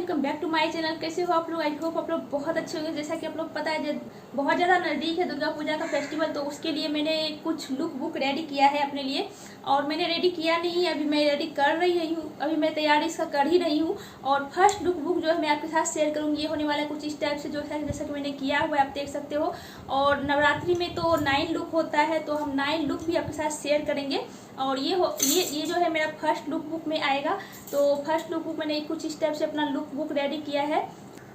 Welcome back to my channel. कैसे हो आप लोग? आई होप आप लोग बहुत अच्छे होंगे। जैसा कि आप लोग पता है बहुत ज़्यादा नज़दीक है दुर्गा पूजा का फेस्टिवल, तो उसके लिए मैंने कुछ लुक बुक रेडी किया है अपने लिए। और मैंने रेडी किया नहीं है, अभी मैं रेडी कर रही हूँ, अभी मैं तैयारी इसका कर ही रही हूँ। और फर्स्ट लुक बुक जो है मैं आपके साथ शेयर करूँगी। ये होने वाला है कुछ इस टाइप से, जो है जैसा कि मैंने किया हुआ है आप देख सकते हो। और नवरात्रि में तो 9 लुक होता है, तो हम 9 लुक भी आपके साथ शेयर करेंगे। और ये जो है मेरा फर्स्ट लुक बुक में आएगा। तो फर्स्ट लुक बुक मैंने कुछ इस टाइप से अपना लुक बुक रेडी किया है।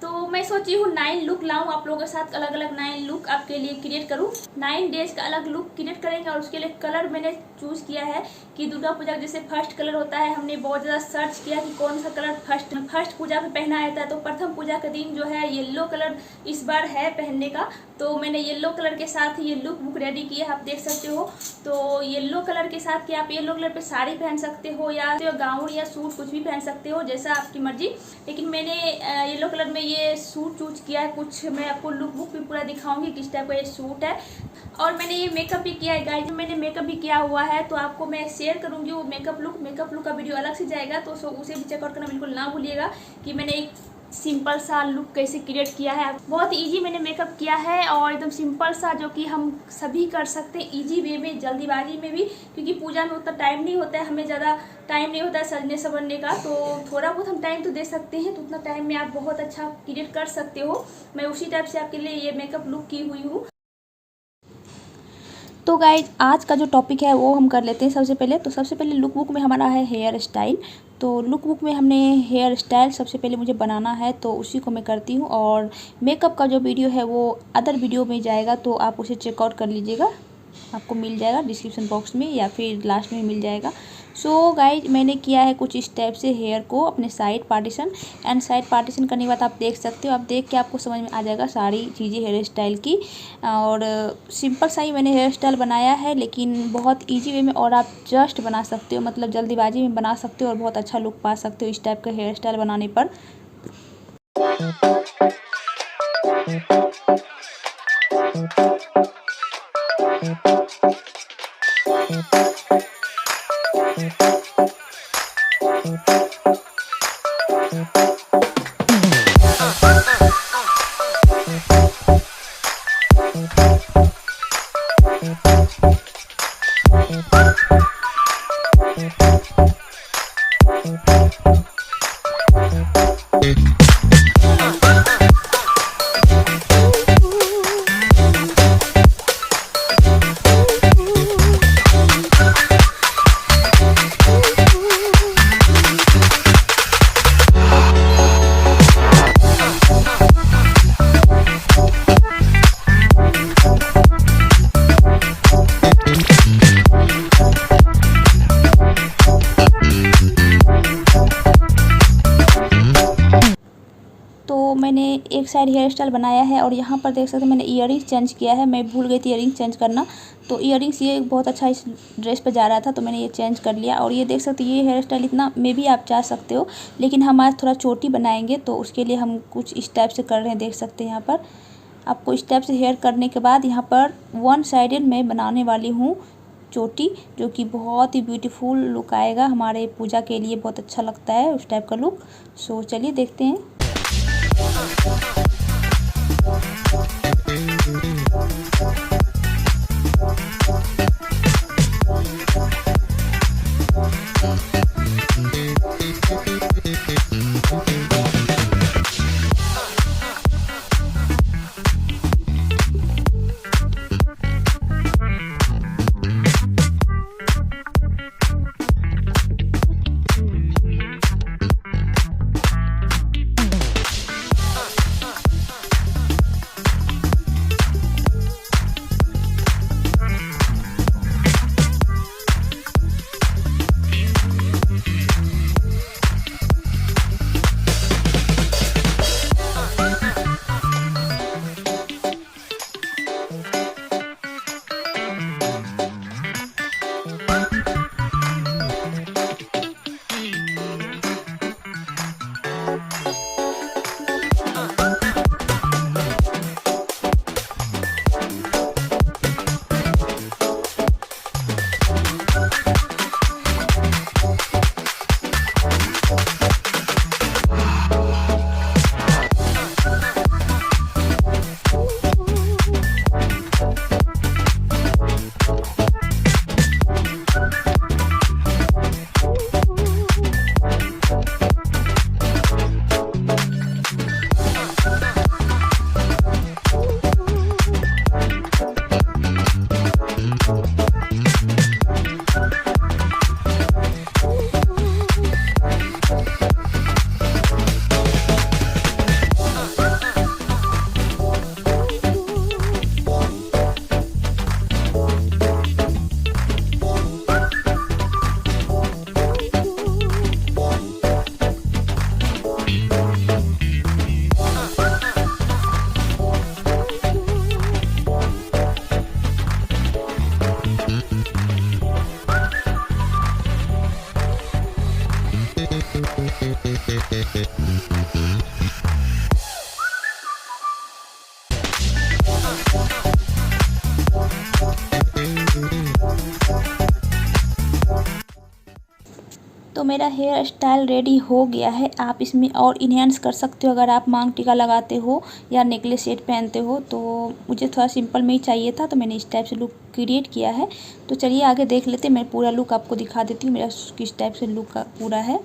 तो मैं सोची हूँ 9 लुक लाऊं आप लोगों के साथ, अलग अलग 9 लुक आपके लिए क्रिएट करूँ। 9 डेज का अलग लुक क्रिएट करेंगे। और उसके लिए कलर मैंने चूज किया है कि दुर्गा पूजा जैसे फर्स्ट कलर होता है, हमने बहुत ज़्यादा सर्च किया कि कौन सा कलर फर्स्ट पूजा में पहना जाता है। तो प्रथम पूजा के दिन जो है येलो कलर इस बार है पहनने का, तो मैंने येलो कलर के साथ ये लुक बुक रेडी किया है, आप देख सकते हो। तो येलो कलर के साथ कि आप येलो कलर पे साड़ी पहन सकते हो या गाउन या सूट कुछ भी पहन सकते हो, जैसा आपकी मर्जी। लेकिन मैंने येलो कलर में ये सूट चूज किया है। कुछ मैं आपको लुक बुक भी पूरा दिखाऊंगी किस टाइप का ये सूट है। और मैंने ये मेकअप भी किया है गाइस, मैंने मेकअप भी किया हुआ है, तो आपको मैं शेयर करूंगी वो मेकअप लुक का वीडियो अलग से जाएगा, तो उसे भी चेकआउट करना बिल्कुल ना भूलिएगा कि मैंने एक सिंपल सा लुक कैसे क्रिएट किया है। बहुत इजी मैंने मेकअप किया है और एकदम सिंपल सा, जो कि हम सभी कर सकते हैं इजी वे में, जल्दीबाजी में भी, क्योंकि पूजा में उतना टाइम नहीं होता है, हमें ज़्यादा टाइम नहीं होता है सजने संवरने का। तो थोड़ा बहुत हम टाइम तो दे सकते हैं, तो उतना टाइम में आप बहुत अच्छा क्रिएट कर सकते हो। मैं उसी टाइप से आपके लिए ये मेकअप लुक की हुई हूँ। तो गाइज आज का जो टॉपिक है वो हम कर लेते हैं। सबसे पहले लुक बुक में हमारा है हेयर स्टाइल। तो लुक बुक में हमने हेयर स्टाइल सबसे पहले मुझे बनाना है, तो उसी को मैं करती हूँ। और मेकअप का जो वीडियो है वो अदर वीडियो में जाएगा, तो आप उसे चेकआउट कर लीजिएगा, आपको मिल जाएगा डिस्क्रिप्शन बॉक्स में या फिर लास्ट में मिल जाएगा। सो गाइज मैंने किया है कुछ इस टाइप से हेयर को अपने side partition. And side partition करने के बाद आप देख सकते हो, आप देख के आपको समझ में आ जाएगा सारी चीज़ें हेयर स्टाइल की। और सिंपल सा ही मैंने हेयर स्टाइल बनाया है, लेकिन बहुत इजी वे में, और आप जस्ट बना सकते हो, मतलब जल्दीबाजी में बना सकते हो और बहुत अच्छा लुक पा सकते हो इस टाइप का हेयर स्टाइल बनाने पर। मैंने एक साइड हेयर स्टाइल बनाया है और यहाँ पर देख सकते हैं मैंने ईयरिंग्स चेंज किया है। मैं भूल गई थी ईयरिंग्स चेंज करना, तो ईयरिंग्स ये बहुत अच्छा इस ड्रेस पे जा रहा था, तो मैंने ये चेंज कर लिया। और ये देख सकते हैं ये हेयर स्टाइल इतना में भी आप चाह सकते हो, लेकिन हम आज थोड़ा चोटी बनाएंगे, तो उसके लिए हम कुछ इस टाइप से कर रहे हैं। देख सकते हैं यहाँ पर आपको इस टाइप से हेयर करने के बाद यहाँ पर 1 साइडेड मैं बनाने वाली हूँ चोटी, जो कि बहुत ही ब्यूटीफुल लुक आएगा हमारे पूजा के लिए, बहुत अच्छा लगता है उस टाइप का लुक। सो चलिए देखते हैं। तो मेरा हेयर स्टाइल रेडी हो गया है। आप इसमें और इन्हेंस कर सकते हो अगर आप मांग टीका लगाते हो या नेकलेस सेट पहनते हो। तो मुझे थोड़ा सिंपल में ही चाहिए था तो मैंने इस टाइप से लुक क्रिएट किया है। तो चलिए आगे देख लेते हैं। मैं पूरा लुक आपको दिखा देती हूँ मेरा किस टाइप से लुक का पूरा है।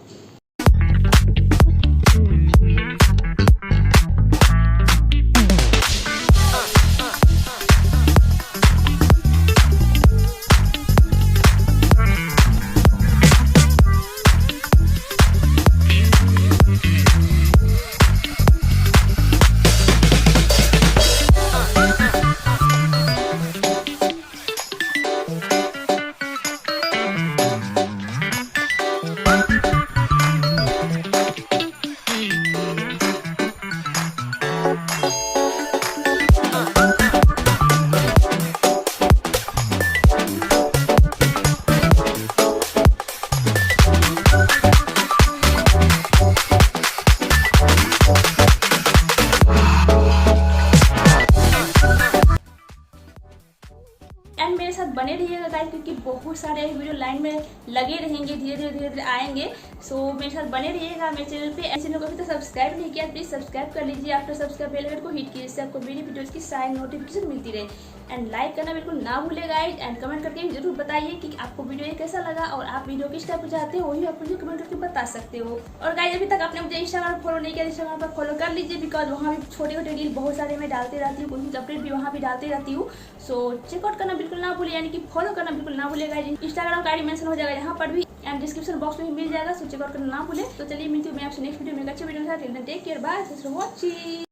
एंड मेरे साथ बने रहिएगा गाइस, क्योंकि बहुत सारे वीडियो लाइन में लगे रहेंगे, धीरे धीरे आएंगे। सो मेरे साथ बने रहिएगा मेरे चैनल पे। ऐसे लोगों को अभी तक सब्सक्राइब नहीं किया प्लीज सब्सक्राइब कर लीजिए। आफ्टर सब्सक्राइब बेल आइकन को हिट कीजिए जिससे आपको मेरी वीडियोस की सारी नोटिफिकेशन मिलती रहे। एंड लाइक करना बिल्कुल ना भूले गाइस। एंड कमेंट करके भी जरूर बताइए कि आपको वीडियो ये कैसा लगा और आप वीडियो किस टाइप चाहते हो, वही आप मुझे कमेंट करके बता सकते हो। और गाइस अभी तक आपने मुझे इंस्टाग्राम फॉलो नहीं किया, इंस्टाग्राम पर फॉलो कर लीजिए, बिकॉज वहाँ भी छोटे छोटे रील बहुत सारे मैं डालती रहती हूँ, कुछ अपडेट भी वहाँ भी डालती रहती हूँ। सो चेकआउट करना बिल्कुल ना भूलिए, यानी कि फॉलो करना बिल्कुल ना भूलेगा। इंस्टाग्राम का आईडी मेंशन हो जाएगा यहाँ पर भी एंड डिस्क्रिप्शन बॉक्स में भी मिल जाएगा। सो चेकआउट करना ना भूले। तो चलिए मिलती हूँ मैं आपसे नेक्स्ट वीडियो में अच्छे वीडियो के साथ। Take care, bye, thanks for watching.